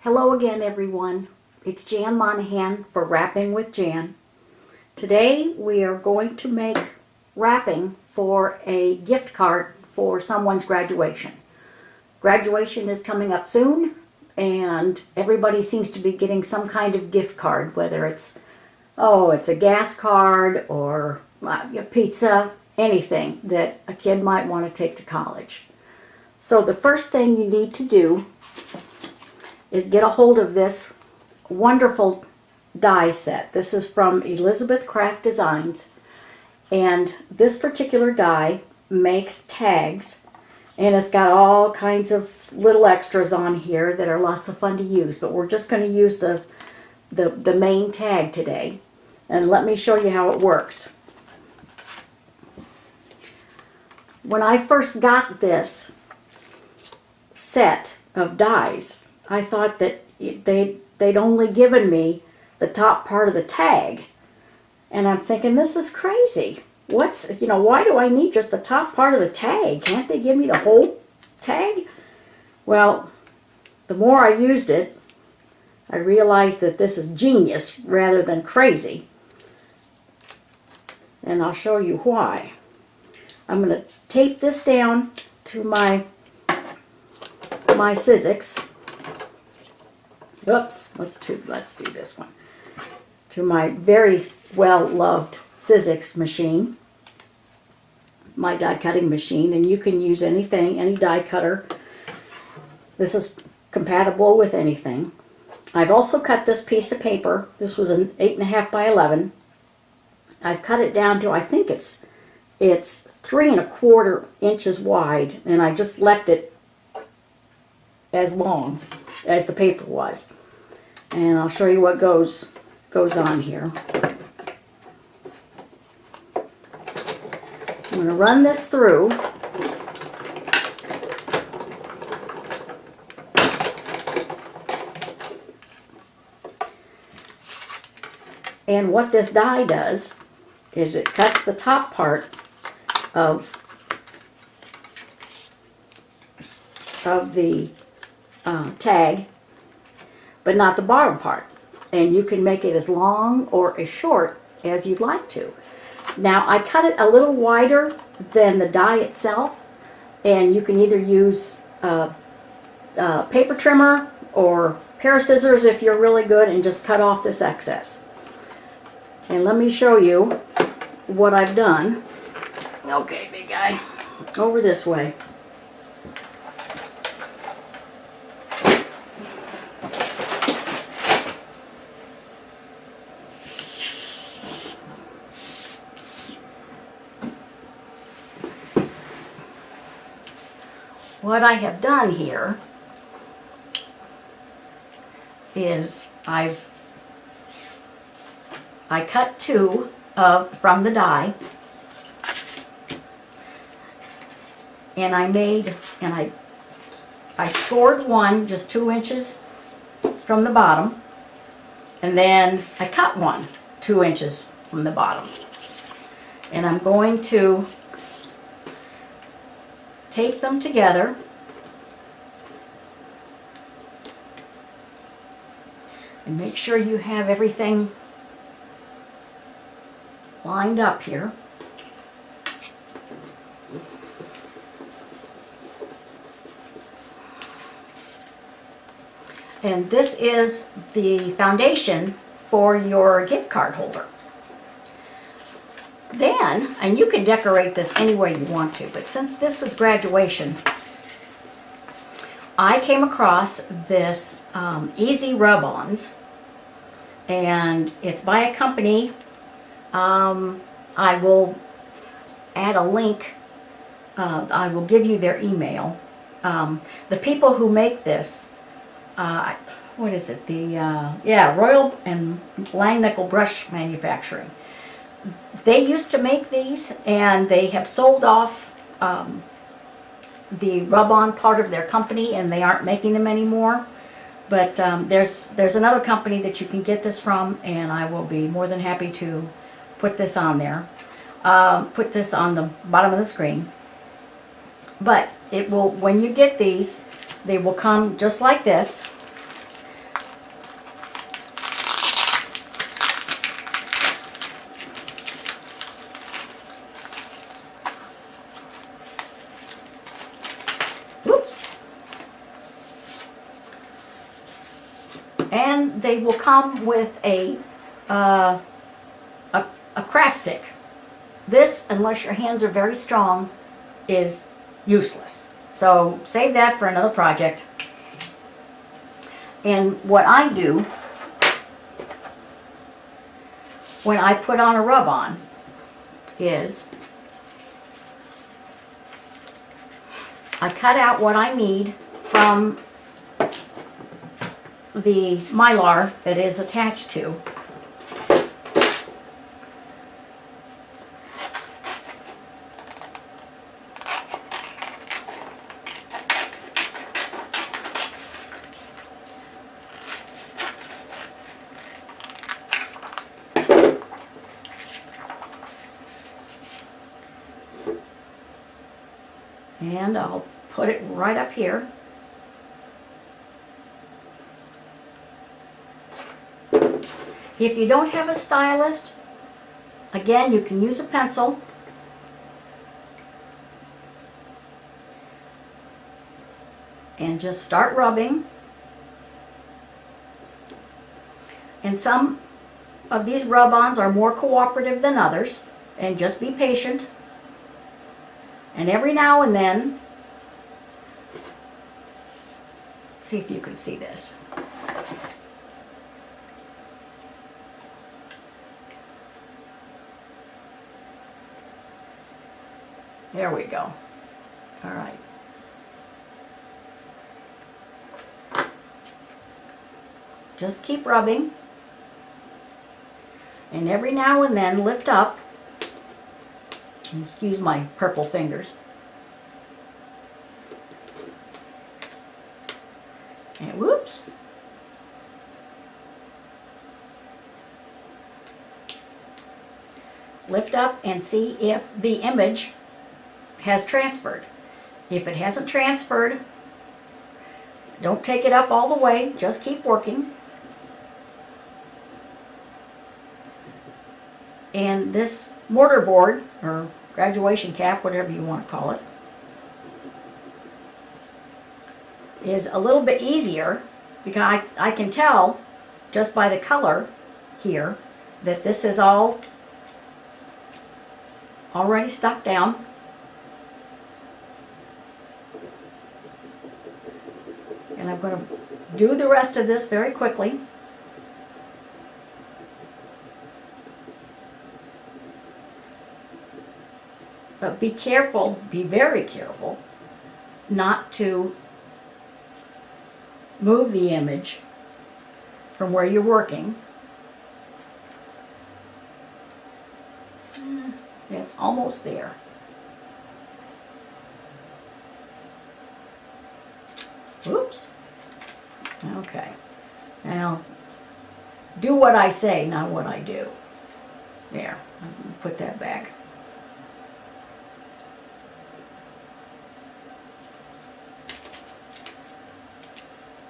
Hello again, everyone. It's Jan Monahan for Wrapping with Jan. Today we are going to make wrapping for a gift card for someone's graduation. Graduation is coming up soon, and everybody seems to be getting some kind of gift card, whether it's a gas card or a pizza, anything that a kid might want to take to college. So the first thing you need to do is get a hold of this wonderful die set. This is from Elizabeth Craft Designs, and this particular die makes tags, and it's got all kinds of little extras on here that are lots of fun to use, but we're just going to use the main tag today. And let me show you how it works. When I first got this set of dies, I thought that they'd only given me the top part of the tag. And I'm thinking, this is crazy. Why do I need just the top part of the tag? Can't they give me the whole tag? Well, the more I used it, I realized that this is genius rather than crazy. And I'll show you why. I'm going to tape this down to my Sizzix. Oops, let's do this one. To my very well-loved Sizzix machine, my die cutting machine, and you can use anything, any die cutter. This is compatible with anything. I've also cut this piece of paper. This was an 8.5 by 11. I've cut it down to, I think it's 3¼ inches wide, and I just left it as long as the paper was. And I'll show you what goes on here. I'm going to run this through. And what this die does is it cuts the top part of the tag, but not the bottom part. And you can make it as long or as short as you'd like to. Now, I cut it a little wider than the die itself, and you can either use a paper trimmer or a pair of scissors if you're really good, and just cut off this excess. And let me show you what I've done. Okay, big guy, over this way. What I have done here is I cut two from the die, and I scored one just 2 inches from the bottom, and then I cut one 2 inches from the bottom. And I'm going to tape them together. And make sure you have everything lined up here. And this is the foundation for your gift card holder. Then, and you can decorate this any way you want to, but since this is graduation, I came across this Easy Rub-Ons, and it's by a company. I will add a link. I will give you their email. The people who make this, what is it? Royal and Langnickle Brush Manufacturing. They used to make these, and they have sold off the rub-on part of their company, and they aren't making them anymore. But there's another company that you can get this from, and I will be more than happy to put this on there. Put this on the bottom of the screen. But it will, when you get these, they will come just like this. And they will come with a craft stick. This, unless your hands are very strong, is useless. So save that for another project. And what I do when I put on a rub-on is I cut out what I need from the mylar that is attached to. And I'll put it right up here. If you don't have a stylist, again, you can use a pencil. And just start rubbing. And some of these rub-ons are more cooperative than others, and just be patient. And every now and then, see if you can see this. There we go. All right. Just keep rubbing. And every now and then lift up. Excuse my purple fingers. And whoops. Lift up and see if the image has transferred. If it hasn't transferred, don't take it up all the way, just keep working. And this mortar board, or graduation cap, whatever you want to call it, is a little bit easier because I can tell just by the color here that this is all already stuck down. And I'm going to do the rest of this very quickly. But be careful, be very careful, not to move the image from where you're working. It's almost there. Oops. Okay. Now, do what I say, not what I do. There. I'm going to put that back.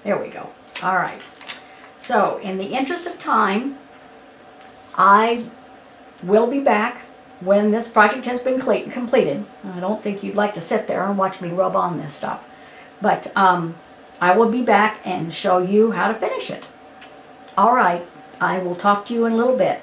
There we go. All right. So, in the interest of time, I will be back when this project has been completed. I don't think you'd like to sit there and watch me rub on this stuff. But I will be back and show you how to finish it. All right. I will talk to you in a little bit.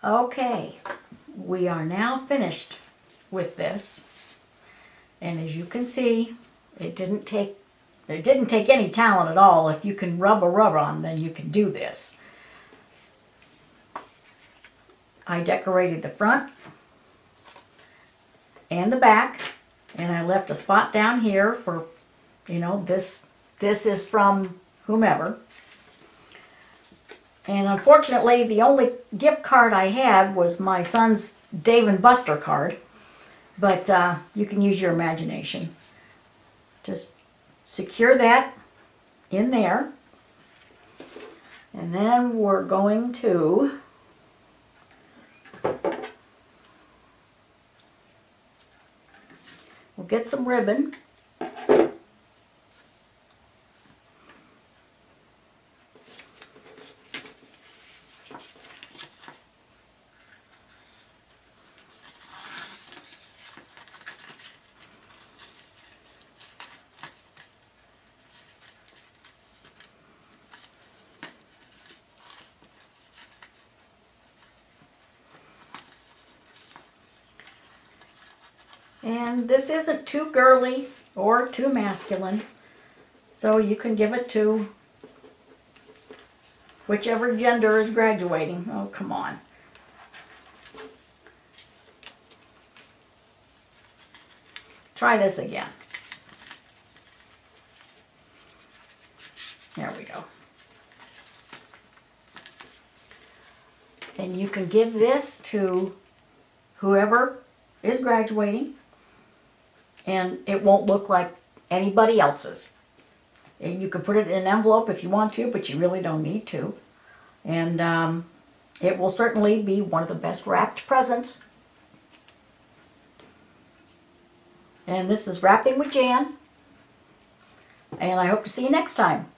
Okay, we are now finished with this. And as you can see, it didn't take any talent at all. If you can rub a rubber on, then you can do this. I decorated the front and the back, and I left a spot down here for, you know, this is from whomever. And unfortunately, the only gift card I had was my son's Dave & Buster card. But you can use your imagination. Just secure that in there. And then we're going to we'll get some ribbon. And this isn't too girly or too masculine, so you can give it to whichever gender is graduating. Oh, come on. Try this again. There we go. And you can give this to whoever is graduating, and it won't look like anybody else's. And you can put it in an envelope if you want to, but you really don't need to. And it will certainly be one of the best wrapped presents. And this is Wrapping with Jan. And I hope to see you next time.